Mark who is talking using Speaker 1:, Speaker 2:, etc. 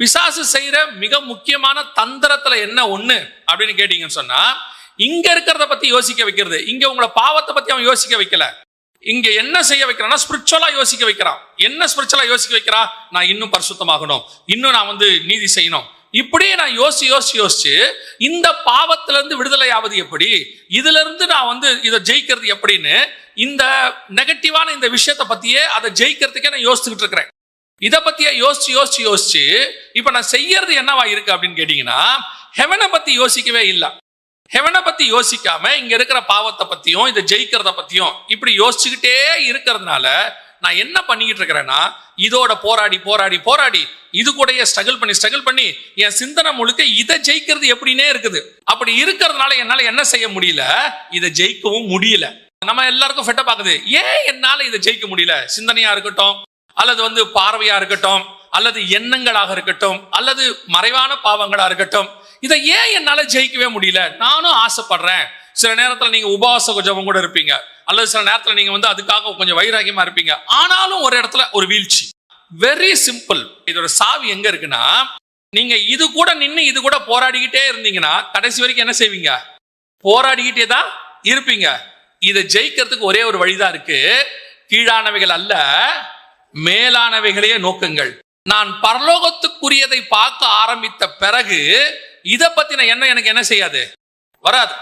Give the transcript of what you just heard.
Speaker 1: பிசாசு செய்யற மிக முக்கியமான தந்திரத்துல என்ன ஒண்ணு அப்படின்னு கேட்டீங்கன்னு சொன்னா, இங்க இருக்கிறத பத்தி யோசிக்க வைக்கிறது. இங்க உங்களை பாவத்தை பத்தி அவன் யோசிக்க வைக்கல. இங்க என்ன செய்ய வைக்கிறான்னா ஸ்பிரிச்சுவலா யோசிக்க வைக்கிறான். என்ன ஸ்பிரிச்சுவலா யோசிக்க வைக்கிறான்? நான் இன்னும் பரிசுத்தமாகணும், இன்னும் நான் நீதி செய்யணும். இப்படியே நான் யோசிச்சு இந்த பாவத்துல இருந்து விடுதலை ஆவது எப்படி, இதுல இருந்து நான் இதை ஜெயிக்கிறது எப்படின்னு இந்த நெகட்டிவான இந்த விஷயத்தை பத்தியே அதை ஜெயிக்கிறதுக்கே நான் யோசிச்சுட்டு இருக்கிறேன். இதை பத்தியே யோசிச்சு இப்ப நான் செய்யறது என்னவா இருக்கு அப்படின்னு கேட்டீங்கன்னா, ஹெவனை பத்தி யோசிக்கவே இல்லை. ஹெவனை பத்தி யோசிக்காம இங்க இருக்கிற பாவத்தை பத்தியும் இதை ஜெயிக்கிறத பத்தியும் இப்படி யோசிச்சுக்கிட்டே இருக்கிறதுனால நான் என்ன பண்ணிக்கிட்டு இருக்கிறேன்னா, இதோட போராடி இது கூடயே ஸ்ட்ரகிள் பண்ணி என் சிந்தனை முழுக்க இதை ஜெயிக்கிறது எப்படின்னே இருக்குது. அப்படி இருக்கிறதுனால என்னால என்ன செய்ய முடியல, இதை ஜெயிக்கவும் முடியல. நம்ம எல்லாருக்கும் ஃபெட்ட பாக்குது, ஏன் என்னால இதை ஜெயிக்க முடியல? சிந்தனையா இருக்கட்டும், அல்லது பார்வையா இருக்கட்டும், அல்லது எண்ணங்களாக இருக்கட்டும், அல்லது மறைவான பாவங்களா இருக்கட்டும், இதை ஏன் என்னால ஜெயிக்கவே முடியல? நானும் ஆசைப்படுறேன். சில நேரத்துல நீங்க உபவாச ஜெபம் கூட இருப்பீங்க, அல்லது சில நேரத்துல நீங்க அதுக்காக கொஞ்சம் வைராகியமா இருப்பீங்க. ஆனாலும் ஒரு இடத்துல ஒரு வீழ்ச்சி. Very simple. இதோட சாவி எங்க இருக்குன்னா, நீங்க இது கூட நின்று இது கூட போராடிக்கிட்டே இருந்தீங்கன்னா கடைசி வரைக்கும் என்ன செய்வீங்க? போராடிக்கிட்டே தான் இருப்பீங்க. இதை ஜெயிக்கிறதுக்கு ஒரே ஒரு வழிதான் இருக்கு. கீழானவைகள் அல்ல, மேலானவைகளையே நோக்குங்கள். நான் பரலோகத்துக்குரியதை பார்க்க ஆரம்பித்த பிறகு இதை பத்தின எண்ணம் எனக்கு என்ன செய்யாது? வராது.